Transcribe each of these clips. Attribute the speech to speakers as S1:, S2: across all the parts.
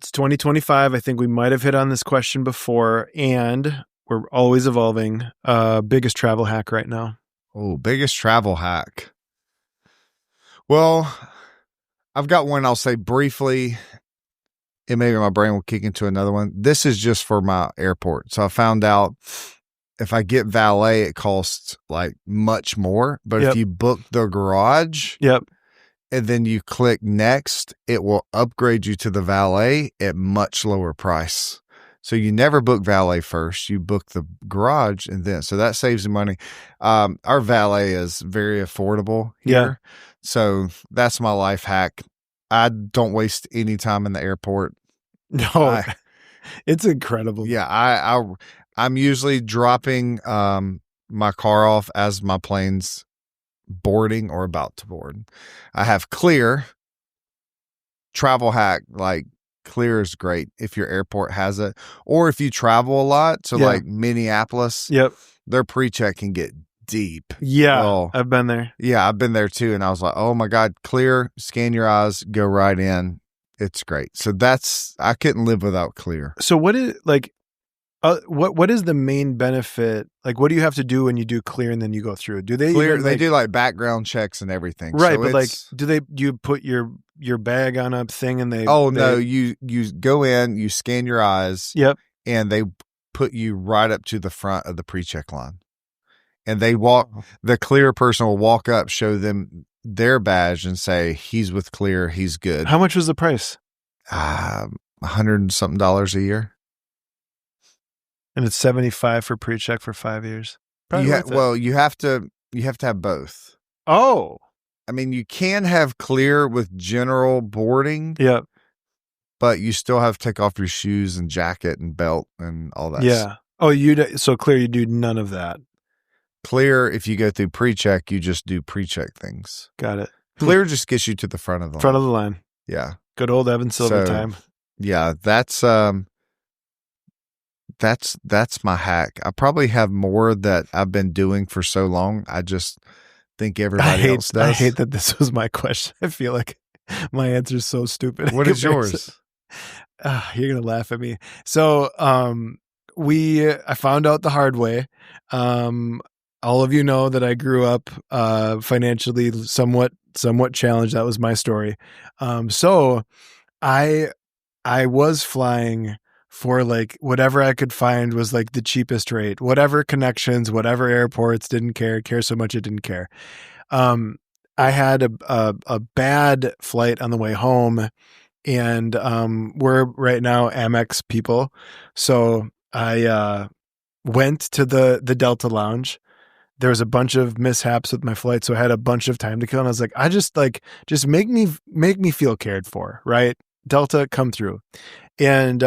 S1: It's 2025. I think we might have hit on this question before, and we're always evolving. Biggest travel hack right now.
S2: Oh, biggest travel hack. Well, I've got one I'll say briefly, and maybe my brain will kick into another one. This is just for my airport. So I found out if I get valet, it costs like much more. But if you book the garage, and then you click next, it will upgrade you to the valet at much lower price. So you never book valet first. You book the garage and then, so that saves you money. Our valet is very affordable here.
S1: Yeah.
S2: So that's my life hack. I don't waste any time in the airport.
S1: No, it's incredible.
S2: Yeah. I'm usually dropping, my car off as my plane's boarding or about to board. I have Clear travel hack. Like Clear is great if your airport has it, or if you travel a lot. So like Minneapolis, their pre-check can get deep.
S1: Yeah, I've been there.
S2: Yeah, I've been there too. And I was like, oh my God, Clear, scan your eyes, go right in. It's great. So I couldn't live without Clear.
S1: So what is like, what is the main benefit? Like, what do you have to do when you do Clear and then you go through? Do they
S2: Clear? They do like background checks and everything,
S1: right?
S2: So
S1: but like, do you put your bag on a thing and they?
S2: Oh no, you go in, you scan your eyes, and they put you right up to the front of the pre-check line, and they the Clear person will walk up, show them their badge, and say he's with Clear, he's good.
S1: How much was the price?
S2: $100 and something a year.
S1: And it's $75 for pre-check for 5 years.
S2: Well, you have to have both.
S1: Oh,
S2: I mean, you can have Clear with general boarding.
S1: Yep.
S2: But you still have to take off your shoes and jacket and belt and all that.
S1: Yeah. Oh, so Clear, you do none of that.
S2: Clear, if you go through pre-check, you just do pre-check things.
S1: Got it.
S2: Clear just gets you to the front of the line.
S1: Front of the line.
S2: Yeah.
S1: Good old Evan Silver time.
S2: Yeah, that's my hack. I probably have more that I've been doing for so long. I just think everybody else does.
S1: I hate that this was my question. I feel like my answer is so stupid.
S2: What is yours?
S1: You're going to laugh at me. So, I found out the hard way. All of you know that I grew up, financially somewhat challenged. That was my story. So I was flying for like whatever I could find was like the cheapest rate, whatever connections, whatever airports, didn't care so much. It didn't care. I had a bad flight on the way home, and we're right now Amex people. So I went to the Delta lounge. There was a bunch of mishaps with my flight, so I had a bunch of time to kill. And I was like, just make me feel cared for, right? Delta, come through. And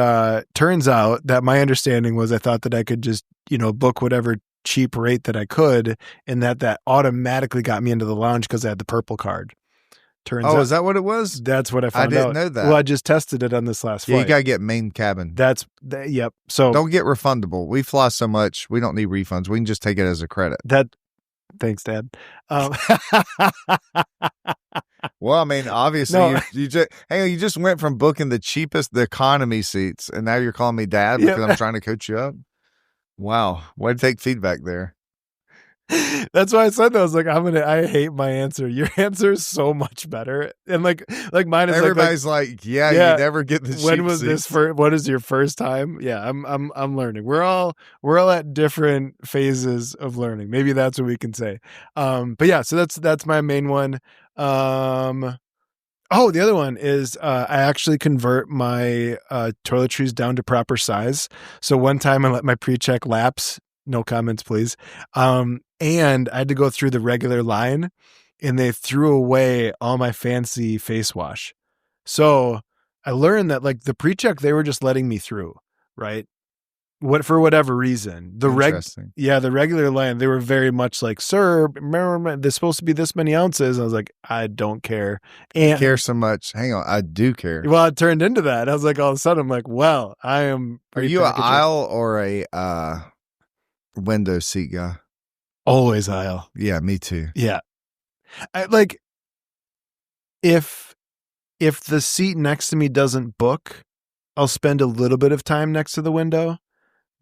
S1: turns out that my understanding was I thought that I could just, book whatever cheap rate that I could, and that automatically got me into the lounge because I had the purple card. Turns out,
S2: is that what it was?
S1: That's what I found out.
S2: I didn't know that.
S1: Well, I just tested it on this last flight.
S2: You got to get main cabin.
S1: Yep. So
S2: don't get refundable. We fly so much, we don't need refunds. We can just take it as a credit.
S1: Thanks, Dad.
S2: Well, I mean, obviously,
S1: No.
S2: you just went from booking the economy seats, and now you're calling me Dad because I'm trying to coach you up. Wow, way to take feedback there.
S1: That's why I said that. I was like, I hate my answer. Your answer is so much better. And like mine is
S2: everybody's like, you never get the
S1: when
S2: cheap
S1: was
S2: seats.
S1: this what is your first time? Yeah, I'm learning. We're all at different phases of learning. Maybe that's what we can say. But yeah, so that's my main one. The other one is I actually convert my toiletries down to proper size. So one time I let my pre-check lapse. No comments, please. And I had to go through the regular line, and they threw away all my fancy face wash. So I learned that like the pre-check, they were just letting me through, right? For whatever reason, the regular line, they were very much like, sir, remember, there's supposed to be this many ounces. And I was like, I don't care. And
S2: care so much. Hang on, I do care.
S1: Well, it turned into that. I was like, all of a sudden, I'm like, well, I am.
S2: Are you an aisle or a window seat guy?
S1: Always aisle.
S2: Yeah, me too.
S1: Yeah. Like if the seat next to me doesn't book, I'll spend a little bit of time next to the window,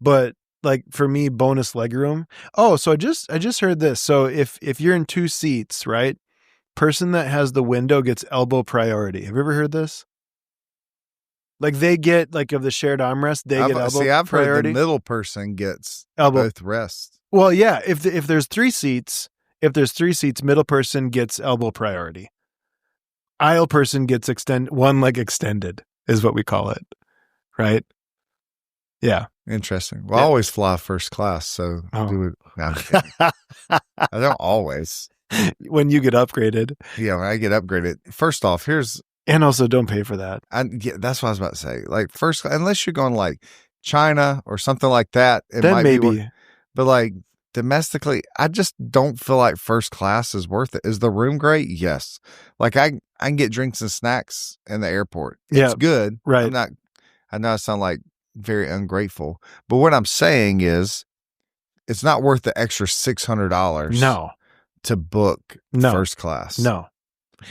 S1: but like for me, bonus legroom. Oh, so I just heard this. So if you're in 2 seats, right? Person that has the window gets elbow priority. Have you ever heard this? Like they get like of the shared armrest, they get elbow
S2: I've heard
S1: priority.
S2: the middle person gets
S1: Elbow.
S2: both rests.
S1: Well, yeah. If there's 3 seats, middle person gets elbow priority. Aisle person gets one leg extended is what we call it, right? Yeah.
S2: Interesting. Well,
S1: Yeah.
S2: I always fly first class, so do it. No, I'm kidding. I don't always.
S1: When you get upgraded.
S2: Yeah, when I get upgraded. First off,
S1: and also don't pay for that.
S2: That's what I was about to say. Like first, unless you're going like China or something like that, it
S1: Then
S2: might
S1: maybe.
S2: be. But like domestically, I just don't feel like first class is worth it. Is the room great? Yes. Like I can get drinks and snacks in the airport. It's good.
S1: Right.
S2: I know I sound like very ungrateful, but what I'm saying is it's not worth the extra $600
S1: No.
S2: to book first class.
S1: No.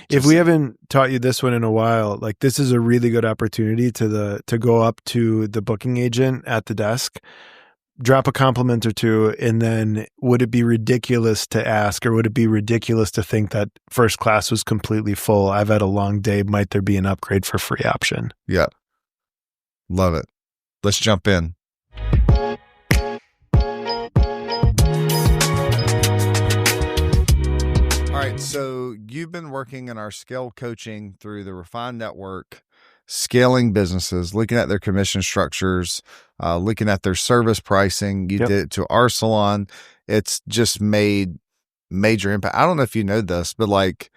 S1: If we haven't taught you this one in a while, like this is a really good opportunity to go up to the booking agent at the desk, drop a compliment or two, and then would it be ridiculous to ask, or would it be ridiculous to think that first class was completely full? I've had a long day. Might there be an upgrade for free option?
S2: Yeah. Love it. Let's jump in. All right. So you've been working in our scale coaching through the Refined Network, scaling businesses, looking at their commission structures, looking at their service pricing. You did it to our salon. It's just made major impact. I don't know if you know this, but like,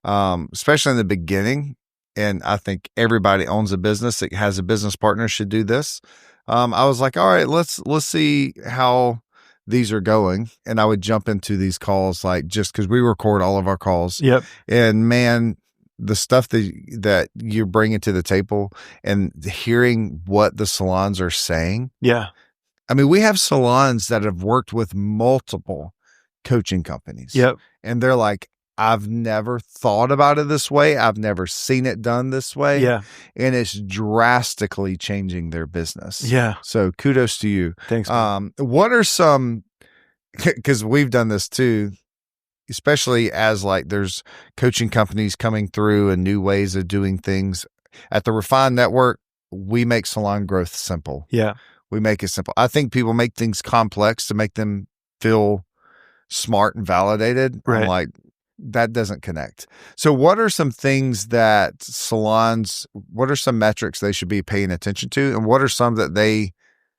S2: especially in the beginning, and I think everybody owns a business that has a business partner should do this. I was like, all right, let's see how these are going. And I would jump into these calls, like just because we record all of our calls.
S1: Yep.
S2: And man, the stuff that you're bringing to the table and hearing what the salons are saying.
S1: Yeah.
S2: I mean, we have salons that have worked with multiple coaching companies.
S1: Yep.
S2: And they're like, I've never thought about it this way. I've never seen it done this way.
S1: Yeah.
S2: And it's drastically changing their business.
S1: Yeah.
S2: So kudos to you.
S1: Thanks.
S2: What are some, because we've done this too, especially as like there's coaching companies coming through and new ways of doing things. At the Refined Network, we make salon growth simple.
S1: Yeah.
S2: We make it simple. I think people make things complex to make them feel smart and validated.
S1: Right.
S2: I'm like, that doesn't connect. So what are some things that salons, what are some metrics they should be paying attention to? And what are some that they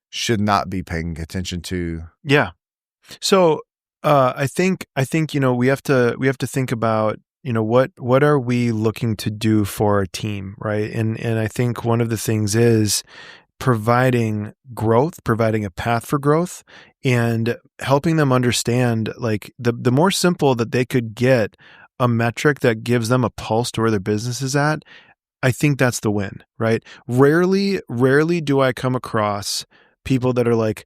S2: should not be paying attention to?
S1: Yeah. So I think, we have to think about, what are we looking to do for our team, right? And I think one of the things is providing growth, providing a path for growth, and helping them understand, like the more simple that they could get a metric that gives them a pulse to where their business is at. I think that's the win, right? Rarely do I come across people that are like,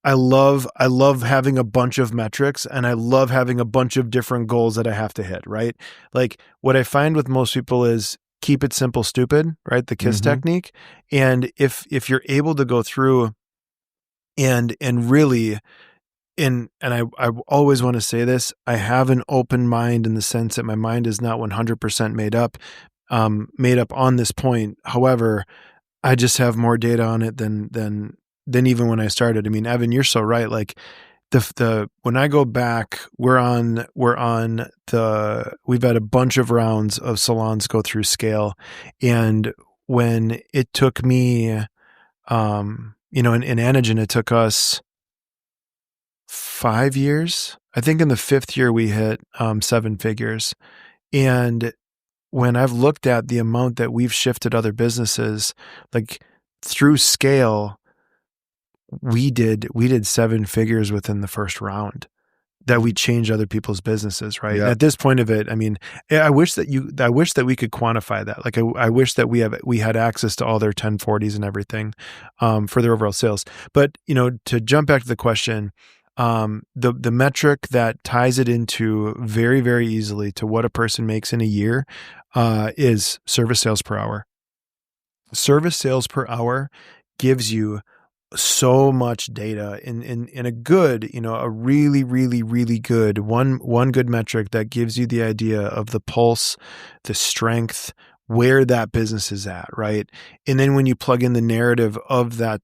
S1: I love having a bunch of metrics and I love having a bunch of different goals that I have to hit, right? Like what I find with most people is keep it simple, stupid, right? The KISS technique. And if you're able to go through and really, and I always want to say this, I have an open mind in the sense that my mind is not 100% made up on this point. However, I just have more data on it than even when I started. I mean, Evan, you're so right. Like when I go back, we've had a bunch of rounds of salons go through scale. And when it took me, in Anagen, it took us 5 years. I think in the 5th year we hit 7 figures. And when I've looked at the amount that we've shifted other businesses, like through scale, we did 7 figures within the first round that we changed other people's businesses, right?
S2: Yeah.
S1: At this point of it, I mean, I wish that we could quantify that. Like I wish that we had access to all their 1040s and everything for their overall sales. But, to jump back to the question, the metric that ties it into very, very easily to what a person makes in a year is service sales per hour. Service sales per hour gives you so much data in a good, a really, really, really good one good metric that gives you the idea of the pulse, the strength, where that business is at, right? And then when you plug in the narrative of that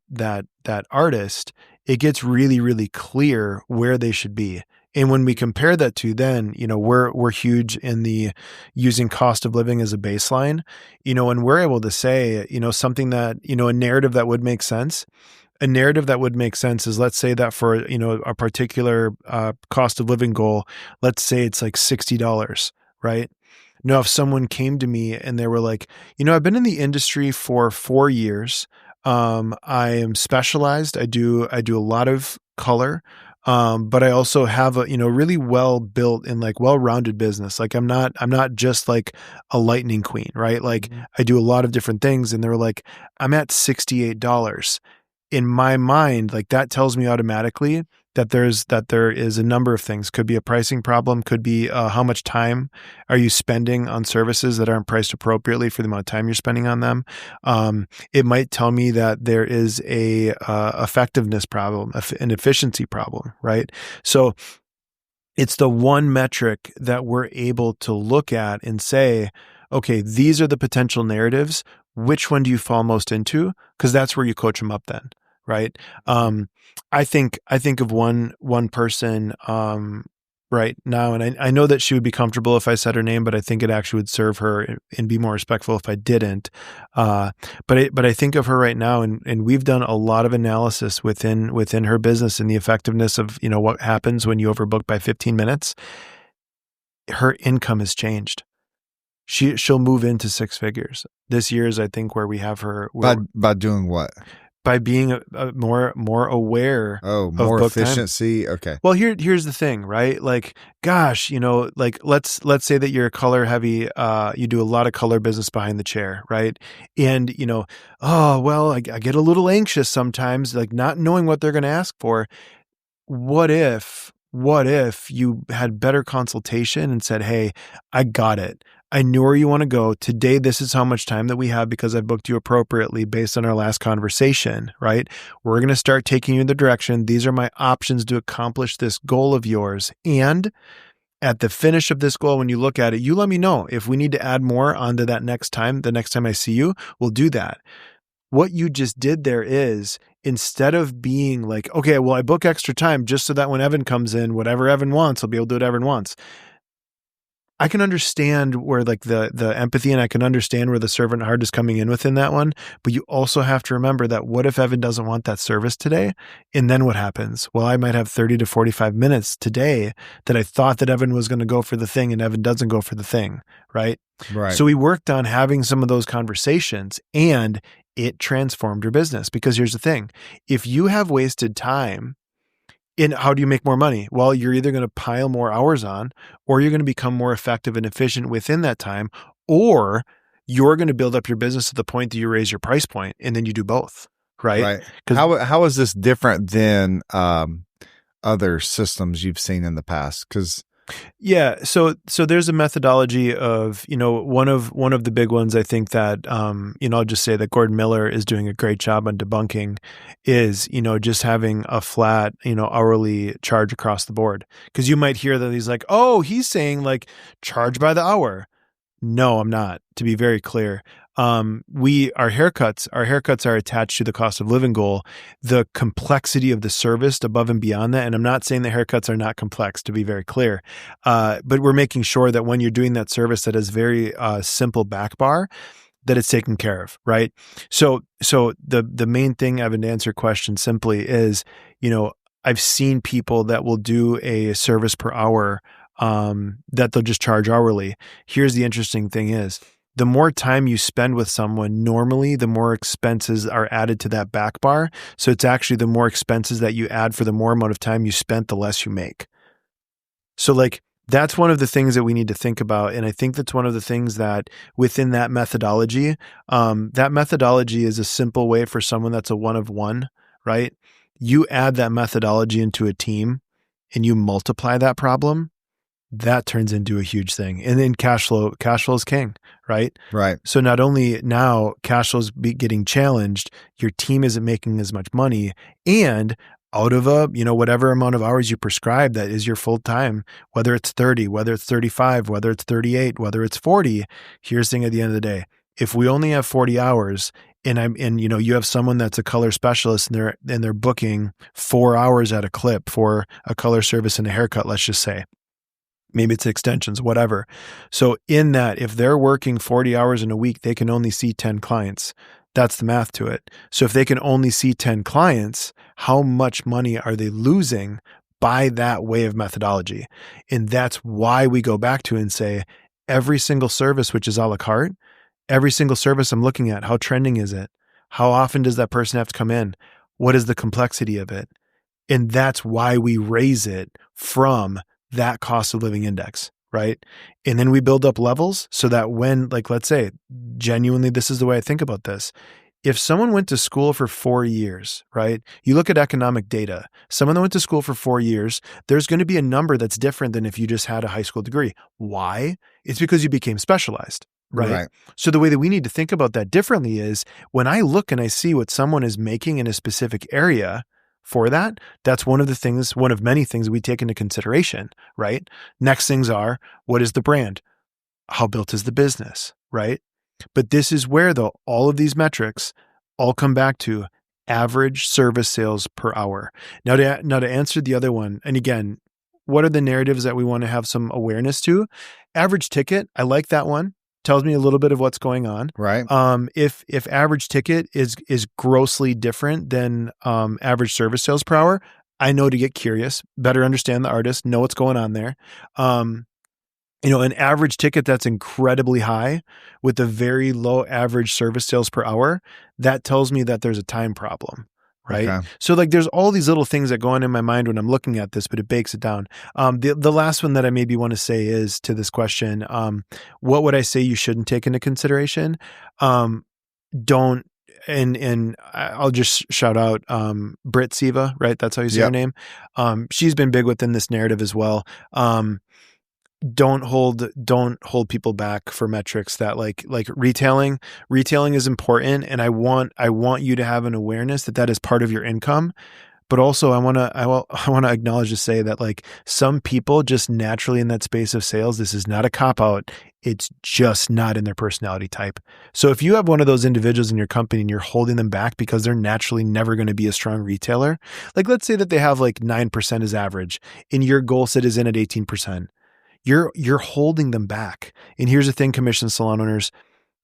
S1: artist, it gets really, really clear where they should be. And when we compare that to then, we're huge in the using cost of living as a baseline, and we're able to say, something that, a narrative that would make sense. A narrative that would make sense is, let's say that for, a particular cost of living goal, let's say it's like $60, right? Now, if someone came to me and they were like, I've been in the industry for 4 years. I am specialized. I do a lot of color. But I also have a, really well built and like well-rounded business. Like I'm not just like a lightning queen, right? Like I do a lot of different things. And they were like, I'm at $68. In my mind, like that tells me automatically that there is a number of things. Could be a pricing problem, could be how much time are you spending on services that aren't priced appropriately for the amount of time you're spending on them. It might tell me that there is a effectiveness problem, an efficiency problem, right? So it's the one metric that we're able to look at and say, okay, these are the potential narratives. Which one do you fall most into? Because that's where you coach them up then, right? I think of one person right now, and I know that she would be comfortable if I said her name, but I think it actually would serve her and be more respectful if I didn't. But I think of her right now, and we've done a lot of analysis within her business and the effectiveness of what happens when you overbook by 15 minutes. Her income has changed. She'll move into six figures. This year is, I think, where we have her
S2: by doing what?
S1: By being more aware
S2: of
S1: more
S2: efficiency.
S1: Time.
S2: Okay.
S1: Well, here's the thing, right? Like, gosh, like let's say that you're color heavy. You do a lot of color business behind the chair, right? And oh well, I get a little anxious sometimes, like not knowing what they're going to ask for. What if you had better consultation and said, hey, I got it. I knew where you want to go. Today, this is how much time that we have because I booked you appropriately based on our last conversation, right? We're going to start taking you in the direction. These are my options to accomplish this goal of yours. And at the finish of this goal, when you look at it, you let me know if we need to add more onto that next time. The next time I see you, we'll do that. What you just did there is, instead of being like, okay, well, I book extra time just so that when Evan comes in, whatever Evan wants, he'll be able to do whatever Evan wants. I can understand where like the empathy, and I can understand where the servant heart is coming in within that one. But you also have to remember that what if Evan doesn't want that service today? And then what happens? Well, I might have 30 to 45 minutes today that I thought that Evan was going to go for the thing, and Evan doesn't go for the thing, right?
S2: Right.
S1: So we worked on having some of those conversations, and it transformed your business. Because here's the thing. If you have wasted time, how do you make more money? Well, you're either going to pile more hours on, or you're going to become more effective and efficient within that time, or you're going to build up your business to the point that you raise your price point, and then you do both, right?
S2: How is this different than other systems you've seen in the past? Because
S1: yeah, so there's a methodology of, one of the big ones, I think that, I'll just say that Gordon Miller is doing a great job on debunking is, just having a flat, hourly charge across the board. Because you might hear that he's like, oh, he's saying like charge by the hour. No, I'm not, to be very clear. Our haircuts are attached to the cost of living goal, the complexity of the service above and beyond that. And I'm not saying the haircuts are not complex, to be very clear. But we're making sure that when you're doing that service that is very simple back bar, that it's taken care of, right? So the main thing, Evan, to answer your question simply is, I've seen people that will do a service per hour that they'll just charge hourly. Here's the interesting thing is, the more time you spend with someone, normally the more expenses are added to that back bar. So it's actually the more expenses that you add for the more amount of time you spent, the less you make. So like, that's one of the things that we need to think about. And I think that's one of the things that within that methodology is a simple way for someone that's a one of one, right? You add that methodology into a team and you multiply that problem. that turns into a huge thing. And then cash flow is king, right?
S2: Right.
S1: So not only now cash flow's getting challenged, your team isn't making as much money, and out of whatever amount of hours you prescribe that is your full time, whether it's 30, whether it's 35, whether it's 38, whether it's 40, here's the thing at the end of the day. If we only have 40 hours and you have someone that's a color specialist and they're booking 4 hours at a clip for a color service and a haircut, let's just say, maybe it's extensions, whatever. So in that, if they're working 40 hours in a week, they can only see 10 clients. That's the math to it. So if they can only see 10 clients, how much money are they losing by that way of methodology? And that's why we go back to and say, every single service, which is a la carte, every single service I'm looking at, how trending is it? How often does that person have to come in? What is the complexity of it? And that's why we raise it from that cost of living index, right? And then we build up levels so that when, like, let's say, genuinely, this is the way I think about this. If someone went to school for 4 years, right? You look at economic data, someone that went to school for 4 years, there's going to be a number that's different than if you just had a high school degree. Why? It's because you became specialized. Right. So the way that we need to think about that differently is when I look and I see what someone is making in a specific area for that, that's one of many things we take into consideration, right? Next things are, what is the brand? How built is the business, right? But this is where all of these metrics all come back to average service sales per hour. Now to answer the other one, and again, what are the narratives that we want to have some awareness to? Average ticket, I like that one. Tells me a little bit of what's going on.
S2: Right.
S1: If average ticket is grossly different than average service sales per hour, I know to get curious, better understand the artist, know what's going on there. An average ticket that's incredibly high with a very low average service sales per hour, that tells me that there's a time problem. Right. Okay. So there's all these little things that go on in my mind when I'm looking at this, but it bakes it down. The last one that I maybe want to say is to this question, what would I say you shouldn't take into consideration? Don't, and I'll just shout out, Britt Siva, right? That's how you say her name. She's been big within this narrative as well. Don't hold people back for metrics that like retailing is important. And I want you to have an awareness that is part of your income. But also I want to acknowledge to say that like some people just naturally in that space of sales, this is not a cop out. It's just not in their personality type. So if you have one of those individuals in your company and you're holding them back because they're naturally never going to be a strong retailer, like let's say that they have like 9% as average and your goal set is in at 18%. You're holding them back. And here's the thing, commission salon owners,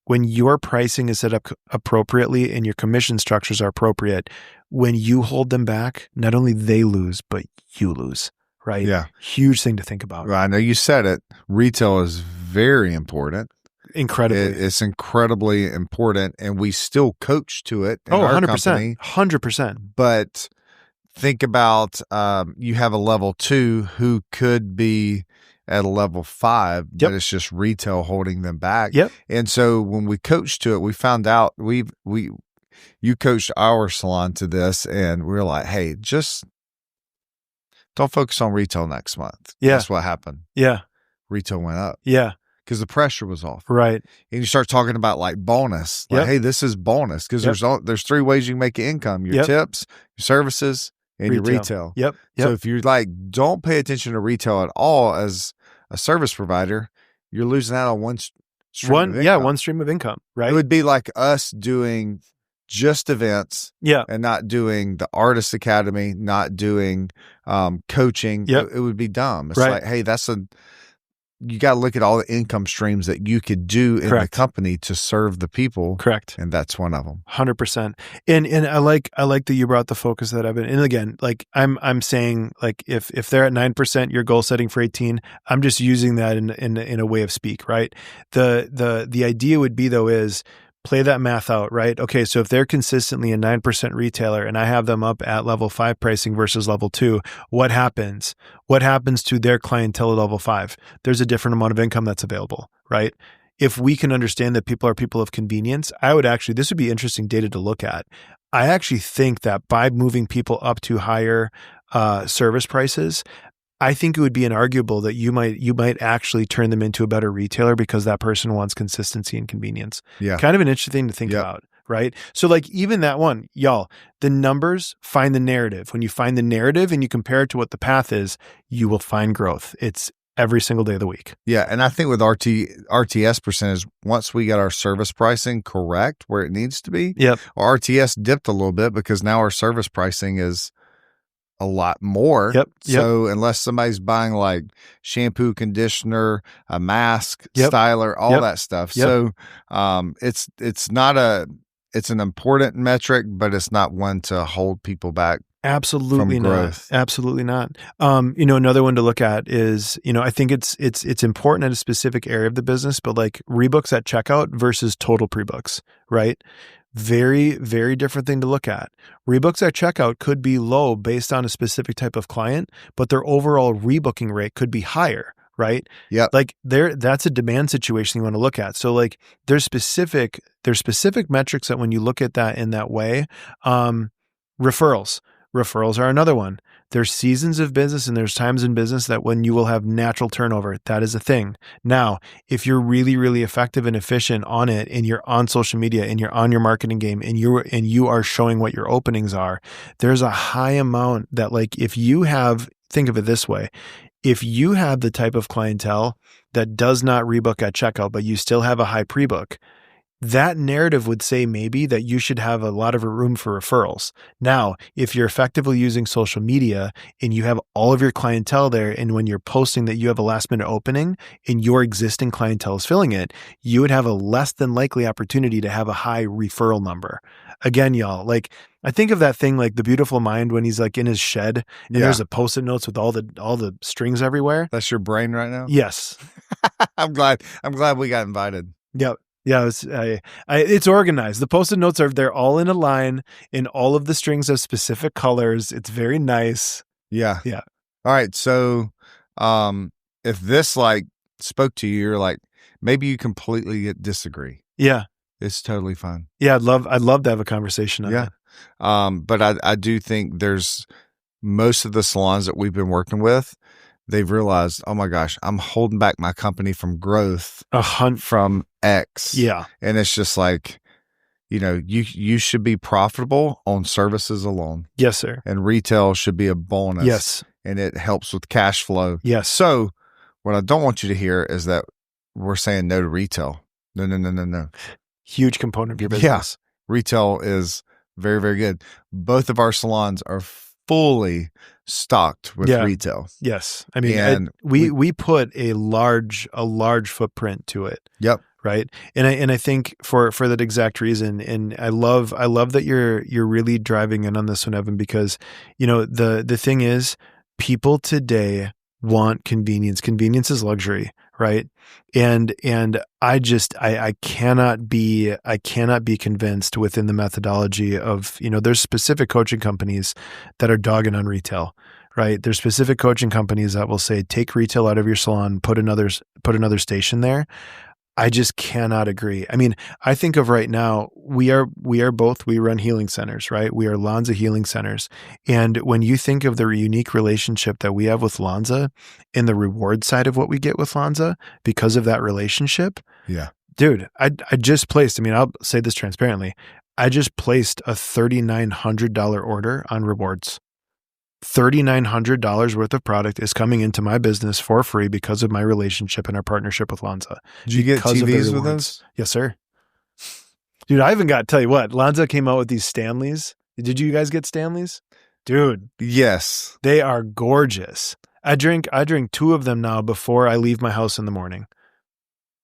S1: when your pricing is set up appropriately and your commission structures are appropriate, when you hold them back, not only they lose, but you lose, right? Yeah. Huge thing to think about.
S2: Well, I know you said it. Retail is very important.
S1: Incredibly.
S2: It's incredibly important, and we still coach to it in our
S1: 100%,
S2: company.
S1: 100%.
S2: But think about you have a level 2 who could be at a level 5, but it's just retail holding them back.
S1: Yep.
S2: And so when we coached to it, we found out you coached our salon to this, and we were like, hey, just don't focus on retail next month.
S1: Yeah.
S2: That's what happened.
S1: Yeah.
S2: Retail went up.
S1: Yeah.
S2: Because the pressure was off.
S1: Right.
S2: And you start talking about like bonus. Like, hey, this is bonus. Because there's 3 ways you can make income. Your tips, your services, and your retail.
S1: Yep.
S2: So if you're like, don't pay attention to retail at all as a service provider, you're losing out on one stream of income.
S1: One stream of income, right?
S2: It would be like us doing just events and not doing the Artist Academy, not doing coaching. It would be dumb. It's like, hey, you got to look at all the income streams that you could do in the company to serve the people.
S1: Correct.
S2: And that's one of them.
S1: 100%. And I like that you brought the focus that I've been, and again, like I'm saying, like if they're at 9%, your goal setting for 18, I'm just using that in a way of speak, right? The idea would be though is play that math out, right? Okay. So if they're consistently a 9% retailer and I have them up at level 5 pricing versus level 2, what happens? What happens to their clientele at level 5? There's a different amount of income that's available, right? If we can understand that people are people of convenience, this would be interesting data to look at. I actually think that by moving people up to higher service prices, I think it would be inarguable that you might actually turn them into a better retailer because that person wants consistency and convenience.
S2: Yeah.
S1: Kind of an interesting thing to think about, right? So like even that one, y'all, the numbers find the narrative. When you find the narrative and you compare it to what the path is, you will find growth. It's every single day of the week.
S2: Yeah. And I think with RTS percentage, once we got our service pricing correct where it needs to be, our RTS dipped a little bit because now our service pricing is a lot more. So unless somebody's buying like shampoo, conditioner, a mask, styler, all that stuff. So it's an important metric, but it's not one to hold people back.
S1: Absolutely
S2: from growth.
S1: Not. Absolutely not. Another one to look at is, I think it's important in a specific area of the business, but like rebooks at checkout versus total pre-books, right? Very, very different thing to look at. Rebooks at checkout could be low based on a specific type of client, but their overall rebooking rate could be higher, right?
S2: Yeah.
S1: Like that's a demand situation you want to look at. So like there's specific metrics that when you look at that in that way, referrals are another one. There's seasons of business and there's times in business that when you will have natural turnover, that is a thing. Now, if you're really, really effective and efficient on it and you're on social media and you're on your marketing game and you are showing what your openings are, there's a high amount that like if you have, think of it this way, if you have the type of clientele that does not rebook at checkout, but you still have a high pre-book, that narrative would say maybe that you should have a lot of room for referrals. Now, if you're effectively using social media and you have all of your clientele there, and when you're posting that you have a last minute opening and your existing clientele is filling it, you would have a less than likely opportunity to have a high referral number. Again, y'all, like I think of that thing like The Beautiful Mind when he's like in his shed and there's a Post-it notes with all the strings everywhere.
S2: That's your brain right now?
S1: Yes.
S2: I'm glad we got invited.
S1: Yep. Yeah, it's organized. The Post-it notes they're all in a line, and all of the strings have specific colors. It's very nice.
S2: Yeah.
S1: Yeah.
S2: All right. So, if this like spoke to you, you're like, maybe you completely disagree.
S1: Yeah.
S2: It's totally fine.
S1: Yeah. I'd love to have a conversation on that.
S2: But I do think there's most of the salons that we've been working with, they've realized, oh my gosh, I'm holding back my company from growth from X.
S1: Yeah.
S2: And it's just like, you should be profitable on services alone.
S1: Yes, sir.
S2: And retail should be a bonus.
S1: Yes.
S2: And it helps with cash flow.
S1: Yes.
S2: So what I don't want you to hear is that we're saying no to retail. No.
S1: Huge component of your business.
S2: Yeah. Retail is very, very good. Both of our salons are fully stocked with retail.
S1: Yes. I mean, we put a large footprint to it.
S2: Yep.
S1: Right. And I think for that exact reason, and I love that you're really driving in on this one, Evan, because the thing is, people today want convenience. Convenience is luxury, right? And I cannot be convinced within the methodology of, there's specific coaching companies that are dogging on retail, right? There's specific coaching companies that will say, take retail out of your salon, put another station there. I just cannot agree. I mean, I think of right now, we run healing centers, right? We are Lanza healing centers. And when you think of the unique relationship that we have with Lanza and the reward side of what we get with Lanza because of that relationship.
S2: Yeah.
S1: Dude, I just placed, I'll say this transparently. I just placed a $3,900 order on rewards. $3,900 worth of product is coming into my business for free because of my relationship and our partnership with Lanza.
S2: Did you get TVs with us?
S1: Yes, sir. Dude, I even got, tell you what, Lanza came out with these Stanleys. Did you guys get Stanleys? Dude.
S2: Yes.
S1: They are gorgeous. I drink 2 of them now before I leave my house in the morning.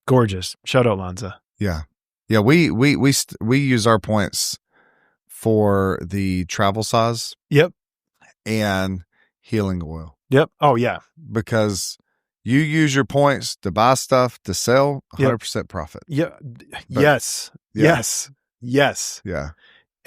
S1: Gorgeous. Shout out Lanza.
S2: Yeah. Yeah. We use our points for the travel size.
S1: Yep.
S2: And healing oil.
S1: Yep. Oh, yeah.
S2: Because you use your points to buy stuff, to sell, 100% profit.
S1: Yeah.
S2: Yes.
S1: Yes.
S2: Yeah.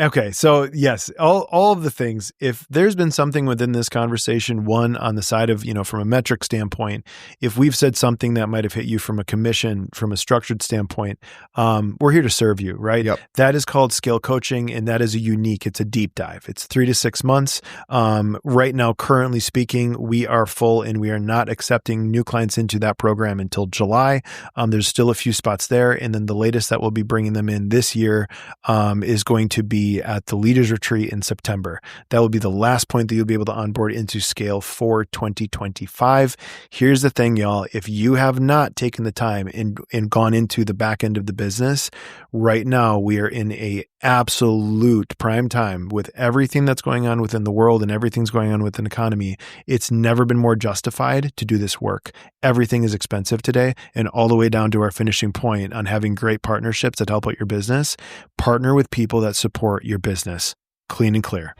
S1: Okay. So yes, all of the things, if there's been something within this conversation, one on the side of, from a metric standpoint, if we've said something that might have hit you from a commission, from a structured standpoint, we're here to serve you, right?
S2: Yep.
S1: That is called scale coaching. And that is it's a deep dive. It's 3 to 6 months. Right now, currently speaking, we are full and we are not accepting new clients into that program until July. There's still a few spots there. And then the latest that we'll be bringing them in this year is going to be at the Leaders Retreat in September. That will be the last point that you'll be able to onboard into Scale for 2025. Here's the thing, y'all. If you have not taken the time and gone into the back end of the business, right now we are in a absolute prime time with everything that's going on within the world and everything's going on within the economy. It's never been more justified to do this work. Everything is expensive today, and all the way down to our finishing point on having great partnerships that help out your business. Partner with people that support your business. Clean and clear.